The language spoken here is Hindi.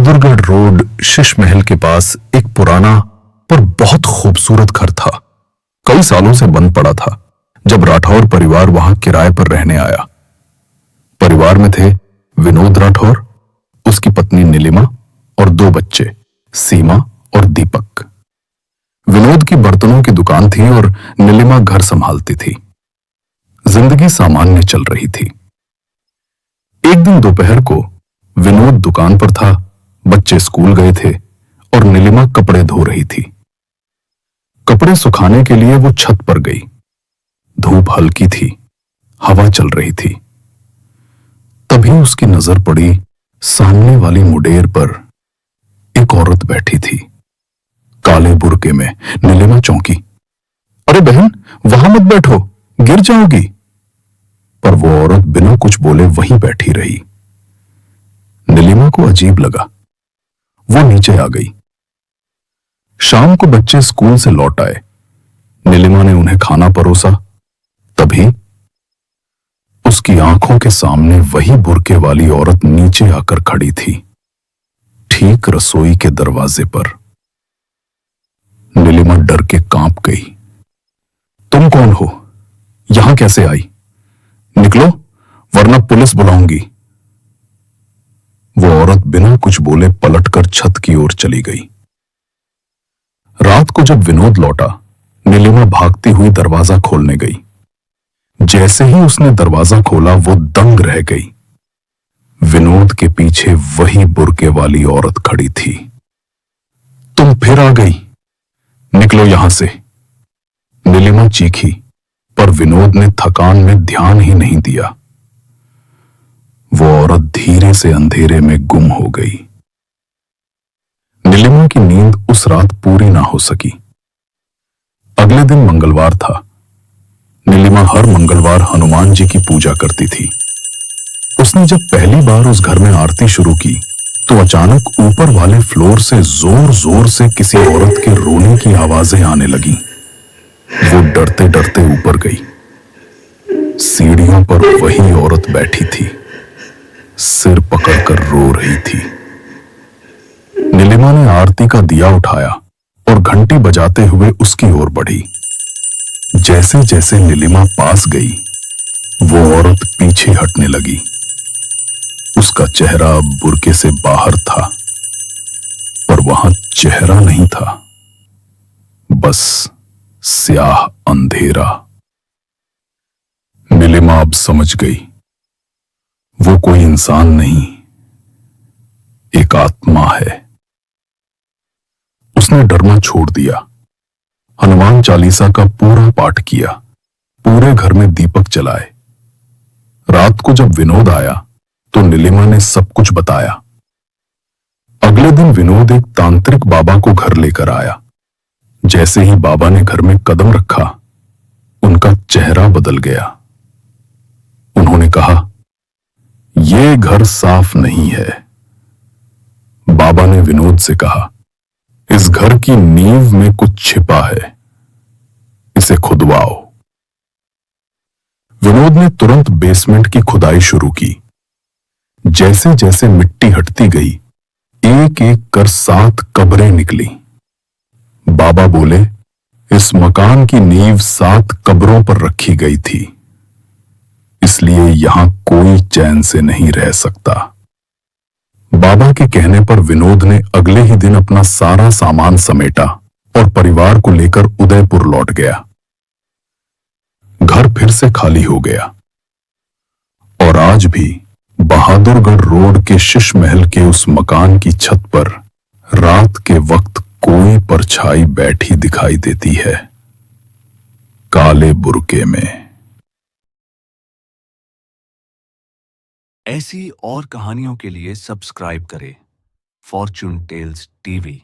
बहादुरगढ़ रोड शीशमहल के पास एक पुराना पर बहुत खूबसूरत घर था। कई सालों से बंद पड़ा था जब राठौर परिवार वहां किराए पर रहने आया। परिवार में थे विनोद राठौर, उसकी पत्नी नीलिमा और दो बच्चे सीमा और दीपक। विनोद की बर्तनों की दुकान थी और नीलिमा घर संभालती थी। जिंदगी सामान्य चल रही थी। एक दिन दोपहर को विनोद दुकान पर था, बच्चे स्कूल गए थे और नीलिमा कपड़े धो रही थी। कपड़े सुखाने के लिए वो छत पर गई। धूप हल्की थी, हवा चल रही थी। तभी उसकी नजर पड़ी सामने वाली मुडेर पर एक औरत बैठी थी, काले बुर्के में। नीलिमा चौंकी। अरे बहन, वहां मत बैठो, गिर जाओगी। पर वो औरत बिना कुछ बोले वहीं बैठी रही। नीलिमा को अजीब लगा। वो नीचे आ गई। शाम को बच्चे स्कूल से लौट आए। नीलिमा ने उन्हें खाना परोसा। तभी उसकी आंखों के सामने वही बुर्के वाली औरत नीचे आकर खड़ी थी, ठीक रसोई के दरवाजे पर। नीलिमा डर के कांप गई। तुम कौन हो? यहां कैसे आई? निकलो, वरना पुलिस बुलाऊंगी। वो औरत बिना कुछ बोले पलटकर छत की ओर चली गई। रात को जब विनोद लौटा, नीलिमा भागती हुई दरवाजा खोलने गई। जैसे ही उसने दरवाजा खोला, वो दंग रह गई। विनोद के पीछे वही बुर्के वाली औरत खड़ी थी। तुम फिर आ गई, निकलो यहां से। नीलिमा चीखी, पर विनोद ने थकान में ध्यान ही नहीं दिया। वो औरत धीरे से अंधेरे में गुम हो गई। नीलिमा की नींद उस रात पूरी ना हो सकी। अगले दिन मंगलवार था। नीलिमा हर मंगलवार हनुमान जी की पूजा करती थी। उसने जब पहली बार उस घर में आरती शुरू की, तो अचानक ऊपर वाले फ्लोर से जोर जोर से किसी औरत के रोने की आवाजें आने लगी। वो डरते डरते ऊपर गई। सीढ़ियों पर वही औरत बैठी थी, सिर पकड़कर रो रही थी। नीलिमा ने आरती का दिया उठाया और घंटी बजाते हुए उसकी ओर बढ़ी। जैसे जैसे नीलिमा पास गई, वो औरत पीछे हटने लगी। उसका चेहरा बुर्के से बाहर था, पर वहां चेहरा नहीं था, बस स्याह अंधेरा। नीलिमा अब समझ गई, वो कोई इंसान नहीं, एक आत्मा है। उसने डरना छोड़ दिया। हनुमान चालीसा का पूरा पाठ किया। पूरे घर में दीपक जलाए। रात को जब विनोद आया, तो नीलिमा ने सब कुछ बताया। अगले दिन विनोद एक तांत्रिक बाबा को घर लेकर आया। जैसे ही बाबा ने घर में कदम रखा, उनका चेहरा बदल गया। उन्होंने कहा, यह घर साफ नहीं है। बाबा ने विनोद से कहा, इस घर की नींव में कुछ छिपा है, इसे खुदवाओ। विनोद ने तुरंत बेसमेंट की खुदाई शुरू की। जैसे जैसे मिट्टी हटती गई, एक एक कर 7 कब्रें निकली। बाबा बोले, इस मकान की नींव 7 कब्रों पर रखी गई थी, इसलिए यहां कोई चैन से नहीं रह सकता। बाबा के कहने पर विनोद ने अगले ही दिन अपना सारा सामान समेटा और परिवार को लेकर उदयपुर लौट गया। घर फिर से खाली हो गया और आज भी बहादुरगढ़ रोड के शीशमहल के उस मकान की छत पर रात के वक्त कोई परछाई बैठी दिखाई देती है, काले बुर्के में। ऐसी और कहानियों के लिए सब्सक्राइब करें फॉर्च्यून टेल्स टीवी।